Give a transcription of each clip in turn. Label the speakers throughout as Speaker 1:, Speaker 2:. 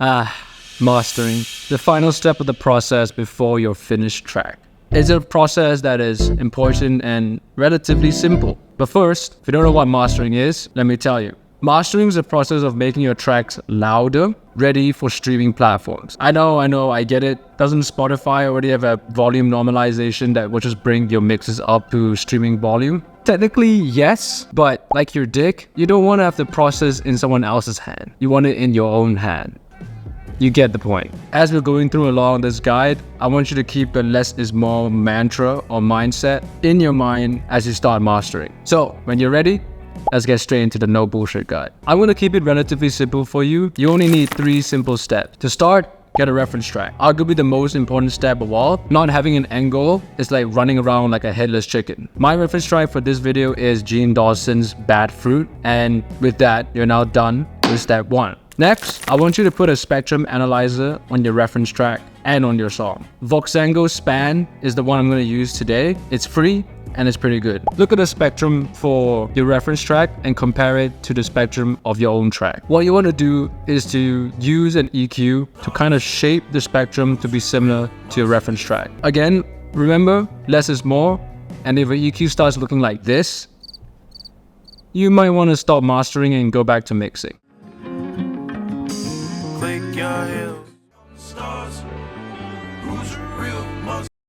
Speaker 1: Mastering. The final step of the process before your finished track. It's a process that is important and relatively simple. But first, if you don't know what mastering is, let me tell you. Mastering is a process of making your tracks louder, ready for streaming platforms. I know, I get it. Doesn't Spotify already have a volume normalization that will just bring your mixes up to streaming volume? Technically, yes, but like your dick, you don't want to have the process in someone else's hand. You want it in your own hand. You get the point. As we're going through along this guide, I want you to keep a less is more mantra or mindset in your mind as you start mastering. So, when you're ready, let's get straight into the no bullshit guide. I'm going to keep it relatively simple for you. You only need 3 simple steps. To start, get a reference track. Arguably the most important step of all. Not having an end goal is like running around like a headless chicken. My reference track for this video is Gene Dawson's Bad Fruit. And with that, you're now done with step 1. Next, I want you to put a spectrum analyzer on your reference track and on your song. Voxengo Span is the one I'm going to use today. It's free and it's pretty good. Look at the spectrum for your reference track and compare it to the spectrum of your own track. What you want to do is to use an EQ to kind of shape the spectrum to be similar to your reference track. Again, remember, less is more. And if your EQ starts looking like this, you might want to stop mastering and go back to mixing.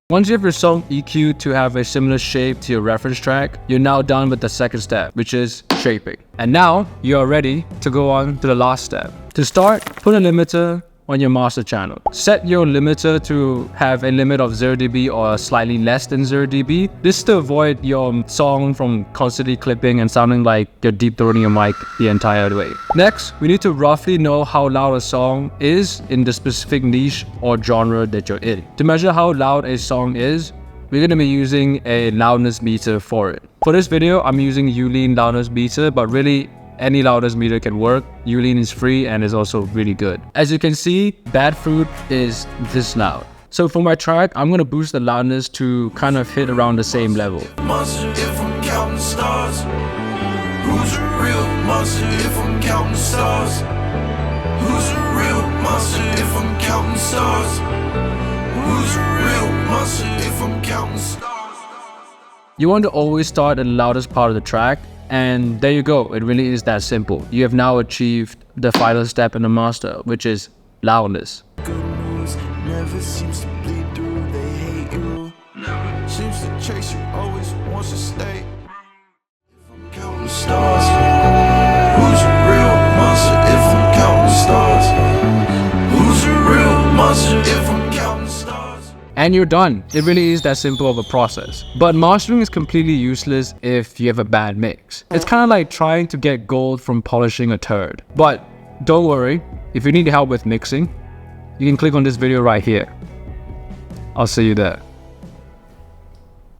Speaker 1: Once you have your song EQ'd to have a similar shape to your reference track, you're now done with the second step, which is shaping. And now you are ready to go on to the last step. To start, put a limiter on your master channel. Set your limiter to have a limit of 0 dB or slightly less than 0 dB. This is to avoid your song from constantly clipping and sounding like you're deep throating your mic the entire way. Next, we need to roughly know how loud a song is in the specific niche or genre that you're in. To measure how loud a song is, we're going to be using a loudness meter for it. For this video, I'm using Ulean loudness meter, but really any loudness meter can work. Ulean is free and is also really good. As you can see, Bad Fruit is this loud. So for my track, I'm gonna boost the loudness to kind of hit around the same level.
Speaker 2: Monster if I'm counting stars. Who's a real monster if I'm counting stars? Who's a real monster if I'm counting stars? Who's a real monster if I'm counting stars?
Speaker 1: You want to always start at the loudest part of the track. And there you go, it really is that simple. You have now achieved the final step in the master, which is loudness.
Speaker 2: Good news never seems to bleed through, they hate you. Never seems to chase you, always wants to stay. If I'm counting stars, who's a real monster if I'm counting stars? Who's a real monster if I'm counting stars?
Speaker 1: And you're done. It really is that simple of a process. But mastering is completely useless if you have a bad mix. It's kind of like trying to get gold from polishing a turd. But don't worry, if you need help with mixing, you can click on this video right here. I'll see you there.